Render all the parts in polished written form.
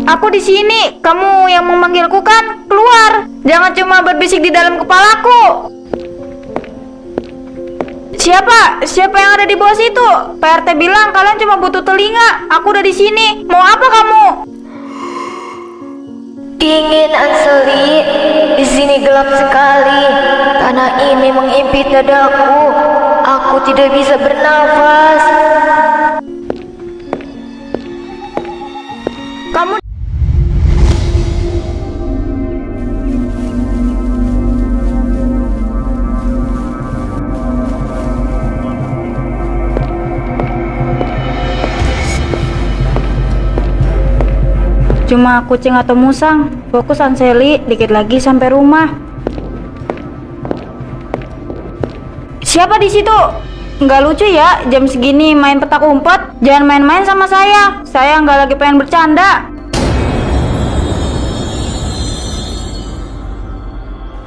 Aku di sini. Kamu yang memanggilku kan? Keluar. Jangan cuma berbisik di dalam kepalaku. Siapa? Siapa yang ada di bawah situ? Pak RT bilang kalian cuma butuh telinga. Aku udah di sini. Mau apa kamu? Dingin, Anseli. Di sini gelap sekali. Tanah ini mengimpit dadaku. Aku tidak bisa bernafas. Kamu cuma kucing atau musang. Fokus Anseli, dikit lagi sampai rumah. Siapa di situ? Nggak lucu ya, jam segini main petak umpet. Jangan main-main sama saya. Saya nggak lagi pengen bercanda.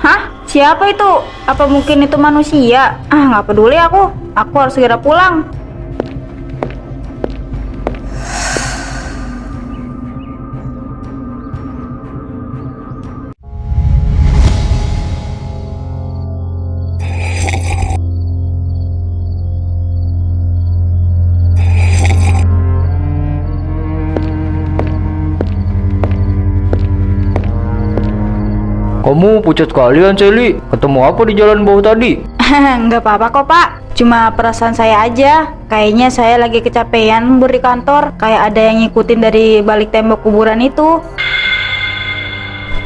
Hah? Siapa itu? Apa mungkin itu manusia? Ah, nggak peduli aku. Aku harus segera pulang. Kamu pucat sekali, Anseli. Ketemu apa di jalan bawah tadi? Nggak apa-apa kok pak. Cuma perasaan saya aja. Kayaknya saya lagi kecapean di kantor. Kayak ada yang ngikutin dari balik tembok kuburan itu.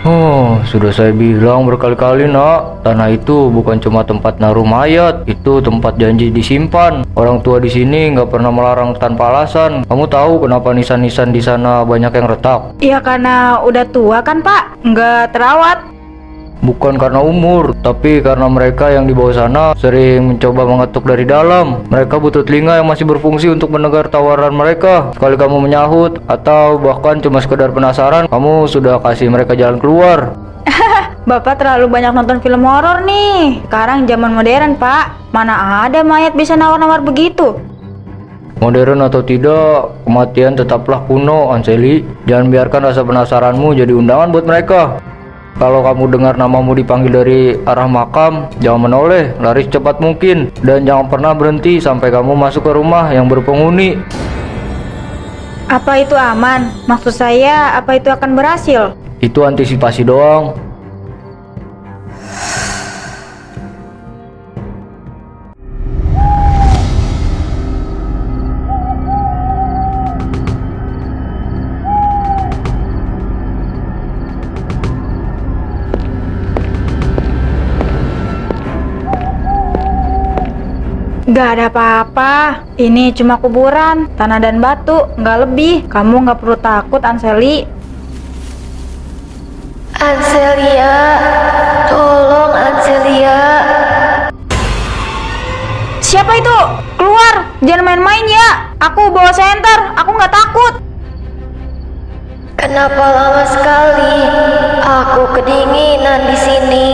Oh, sudah saya bilang berkali-kali, nak. Tanah itu bukan cuma tempat naruh mayat, itu tempat janji disimpan. Orang tua di sini nggak pernah melarang tanpa alasan. Kamu tahu kenapa nisan-nisan di sana banyak yang retak? Ya karena udah tua kan pak. Nggak terawat. Bukan karena umur, tapi karena mereka yang di bawah sana sering mencoba mengetuk dari dalam. Mereka butuh telinga yang masih berfungsi untuk mendengar tawaran mereka. Sekali kamu menyahut atau bahkan cuma sekedar penasaran, kamu sudah kasih mereka jalan keluar. Bapak terlalu banyak nonton film horor nih. Sekarang zaman modern pak. Mana ada mayat bisa nawar-nawar begitu. Modern atau tidak, kematian tetaplah kuno, Anseli. Jangan biarkan rasa penasaranmu jadi undangan buat mereka. Kalau kamu dengar namamu dipanggil dari arah makam, jangan menoleh, lari secepat mungkin. Dan jangan pernah berhenti sampai kamu masuk ke rumah yang berpenghuni. Apa itu aman? Maksud saya, apa itu akan berhasil? Itu antisipasi doang. Gak ada apa-apa. Ini cuma kuburan, tanah dan batu, nggak lebih. Kamu nggak perlu takut, Anseli. Anselia, tolong Anselia. Siapa itu? Keluar! Jangan main-main ya. Aku bawa senter. Aku nggak takut. Kenapa lama sekali? Aku kedinginan di sini.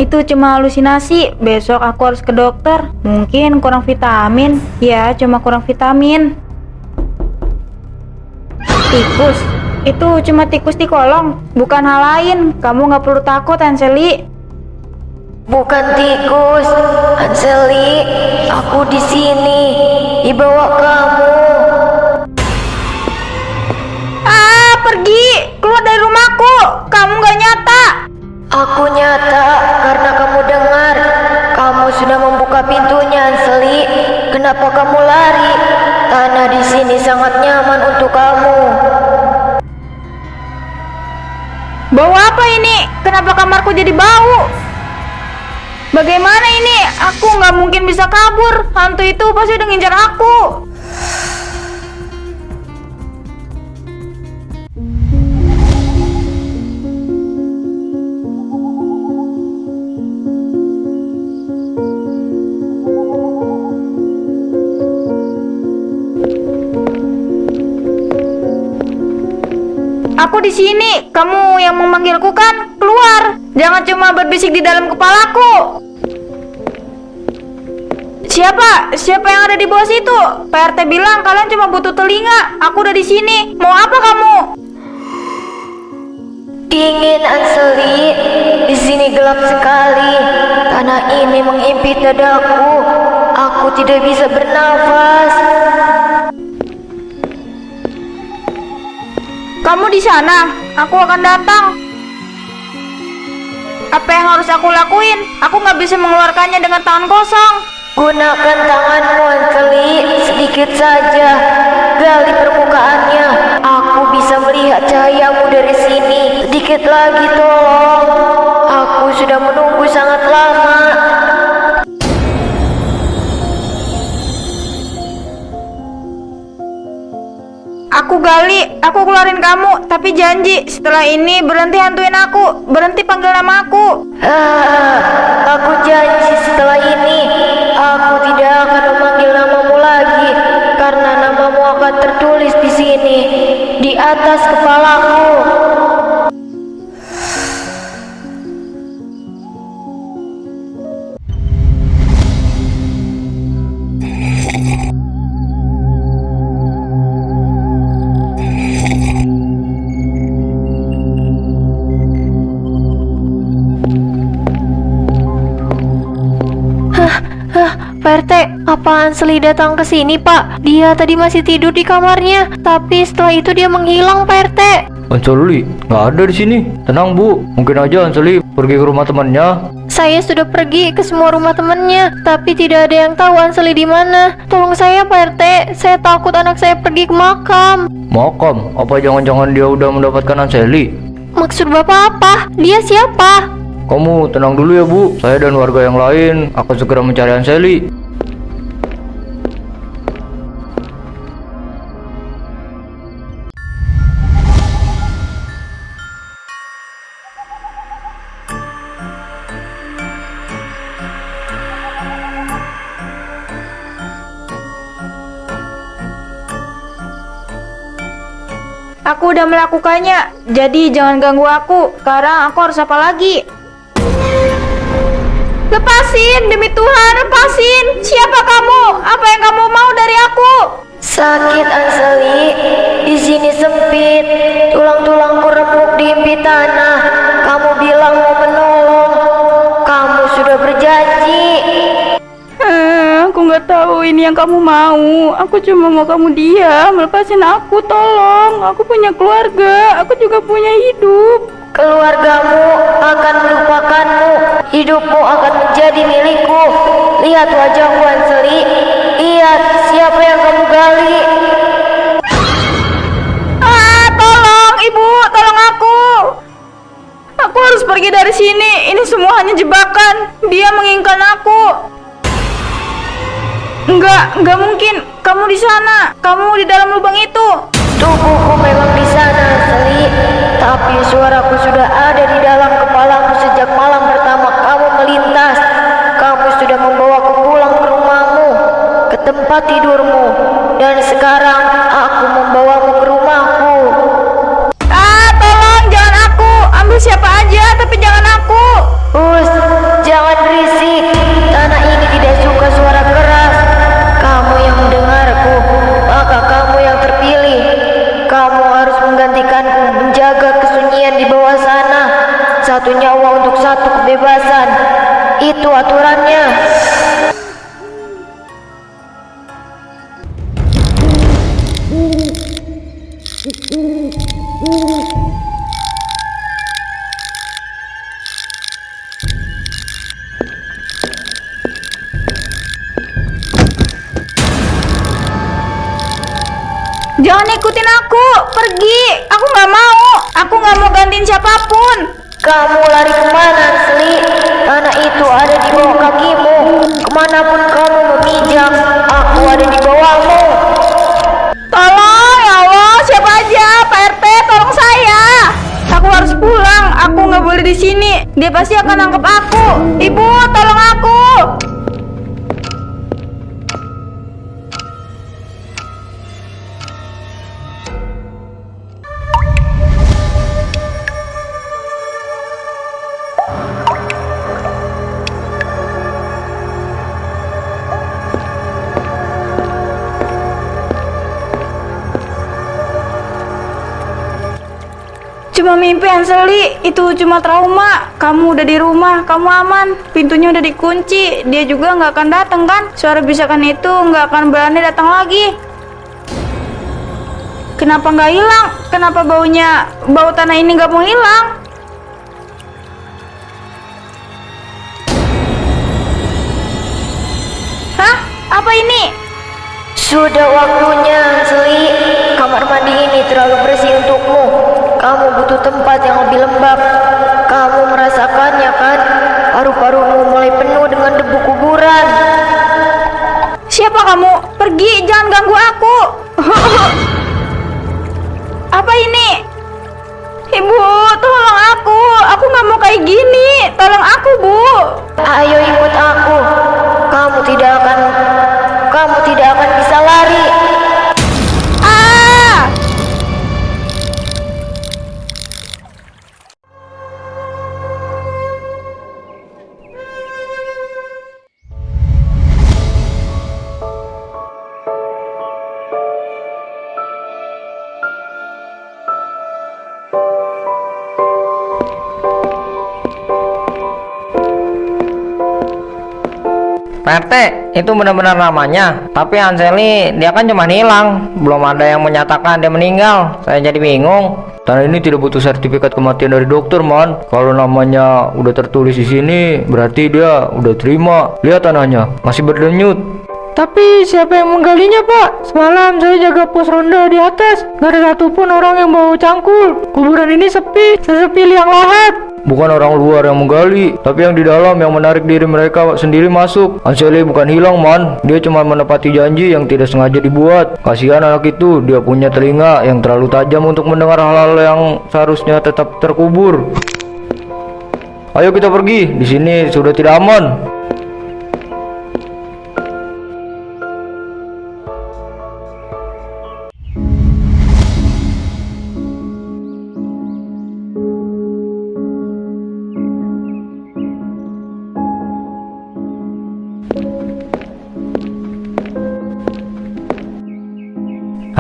Itu cuma halusinasi. Besok aku harus ke dokter. Mungkin kurang vitamin. Ya, cuma kurang vitamin. Tikus? Itu cuma tikus di kolong, bukan hal lain. Kamu nggak perlu takut, Anseli. Bukan tikus, Anseli. Aku di sini, di bawah kamu. Ah, pergi! Keluar dari rumahku! Kamu nggak nyata! Aku nyata karena kamu dengar. Kamu sudah membuka pintunya, Anseli. Kenapa kamu lari? Tanah di sini sangat nyaman untuk kamu. Bau apa ini? Kenapa kamarku jadi bau? Bagaimana ini? Aku nggak mungkin bisa kabur. Hantu itu pasti udah nginjar aku. Aku di sini. Kamu yang memanggilku kan? Keluar. Jangan cuma berbisik di dalam kepalaku. Siapa? Siapa yang ada di bawah situ? Pak RT bilang kalian cuma butuh telinga. Aku udah di sini. Mau apa kamu? Dingin, Anseli. Di sini gelap sekali. Tanah ini mengimpit dadaku. Aku tidak bisa bernafas. Kamu di sana. Aku akan datang. Apa yang harus aku lakuin? Aku nggak bisa mengeluarkannya dengan tangan kosong. Gunakan tanganmu, Anseli. Sedikit saja. Gali permukaannya. Aku bisa melihat cahayamu dari sini. Sedikit lagi, tolong. Aku sudah menunggu sangat lama. Aku gali, aku keluarin kamu. Tapi janji, setelah ini berhenti hantuin aku. Berhenti panggil nama aku. Aku janji setelah ini aku tidak akan memanggil namamu lagi, karena namamu akan tertulis di sini, di atas kepalaku. Pak RT, apa Anseli datang ke sini, Pak? Dia tadi masih tidur di kamarnya, tapi setelah itu dia menghilang, Pak RT. Anseli nggak ada di sini. Tenang Bu, mungkin aja Anseli pergi ke rumah temannya. Saya sudah pergi ke semua rumah temannya, tapi tidak ada yang tahu Anseli di mana. Tolong saya, Pak RT. Saya takut anak saya pergi ke makam. Makam? Apa jangan-jangan dia udah mendapatkan Anseli? Maksud Bapak apa? Dia siapa? Kamu tenang dulu ya Bu. Saya dan warga yang lain akan segera mencari Anseli. Aku udah melakukannya. Jadi jangan ganggu aku. Sekarang aku harus apa lagi? Lepasin, demi Tuhan, lepasin. Siapa kamu? Apa yang kamu mau dari aku? Sakit, Anseli. Di sini sempit. Tulang-tulangku remuk dihimpit tanah. Kamu bilang mau menolong. Kamu sudah berjanji. Aku nggak tahu ini yang kamu mau. Aku cuma mau kamu diam, lepasin aku, tolong. Aku punya keluarga, aku juga punya hidup. Keluargamu akan melupakanmu. Hidupmu akan menjadi milikku. Lihat wajahku, Anseli. Lihat siapa yang kamu gali. Tolong, Ibu, tolong aku. Aku harus pergi dari sini. Ini semua hanya jebakan. Dia menginginkan aku. Enggak mungkin. Kamu di sana. Kamu di dalam lubang itu. Tubuhku memang di sana, Anseli. Tapi suaraku sudah ada di dalam kepalamu sejak malam pertama kamu melintas. Kamu sudah membawaku pulang ke rumahmu, ke tempat tidurmu. Dan sekarang aku membawamu ke rumahku. Tolong, jangan aku. Ambil siapa aja, tapi jangan aku. Jangan berisik. Tanah ini tidak suka suara keras. Kamu yang mendengarku, maka kamu yang terpilih. Kamu harus menggantikanku menjaga kesunyian di bawah sana. Satu nyawa untuk satu kebebasan. Itu aturannya. Jangan ikutin aku. Pergi. Aku nggak mau. Aku nggak mau gantiin siapapun. Kamu lari kemana, Anseli? Tanah itu ada di bawah kakimu. Kemanapun kamu memijak, aku ada di bawahmu. Tolong, ya Allah. Siapa aja? Pak RT, tolong saya. Aku harus pulang. Aku nggak boleh di sini. Dia pasti akan nangkep aku. Ibu, tolong aku. Cuma mimpi Anseli, itu cuma trauma. Kamu udah di rumah, kamu aman. Pintunya udah dikunci, dia juga nggak akan datang kan? Suara bisakan itu nggak akan berani datang lagi. Kenapa nggak hilang? Kenapa bau tanah ini nggak mau hilang? Hah? Apa ini? Sudah waktunya, Anseli. Kamar mandi ini terlalu bersih untukmu. Kamu butuh tempat yang lebih lembab. Kamu merasakannya kan? Paru-parumu mulai penuh dengan debu kuburan. Siapa kamu? Pergi, jangan ganggu aku. Apa ini? Ibu, tolong aku. Aku nggak mau kayak gini. Tolong aku, Bu. Ayo ikut aku. Kamu tidak akan bisa lari. Ah! Pak RT, itu benar-benar namanya. Tapi Anseli, dia kan cuma hilang. Belum ada yang menyatakan dia meninggal. Saya jadi bingung. Tanah ini tidak butuh sertifikat kematian dari dokter, Mon. Kalau namanya udah tertulis di sini, berarti dia udah terima. Lihat tanahnya, masih berdenyut. Tapi siapa yang menggalinya, Pak? Semalam saya jaga pos ronda di atas. Gak ada satupun orang yang bawa cangkul. Kuburan ini sepi, sesepi liang lahat. Bukan orang luar yang menggali, tapi yang di dalam yang menarik diri mereka sendiri masuk. Anseli bukan hilang, Man. Dia cuma menepati janji yang tidak sengaja dibuat. Kasihan anak itu, dia punya telinga yang terlalu tajam untuk mendengar hal-hal yang seharusnya tetap terkubur. Ayo kita pergi, di sini sudah tidak aman.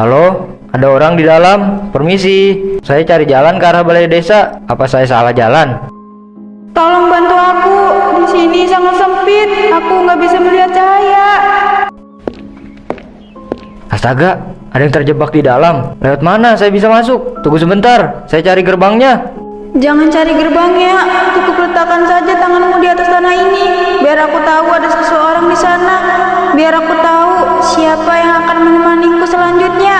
Halo, ada orang di dalam. Permisi, saya cari jalan ke arah balai desa. Apa saya salah jalan? Tolong bantu aku. Di sini sangat sempit. Aku nggak bisa melihat cahaya. Astaga, ada yang terjebak di dalam. Lewat mana saya bisa masuk? Tunggu sebentar, saya cari gerbangnya. Jangan cari gerbangnya. Cukup letakkan saja tanganmu di atas tanah ini. Biar aku tahu ada seseorang di sana. Biar aku tahu siapa yang akan menemaniku selanjutnya.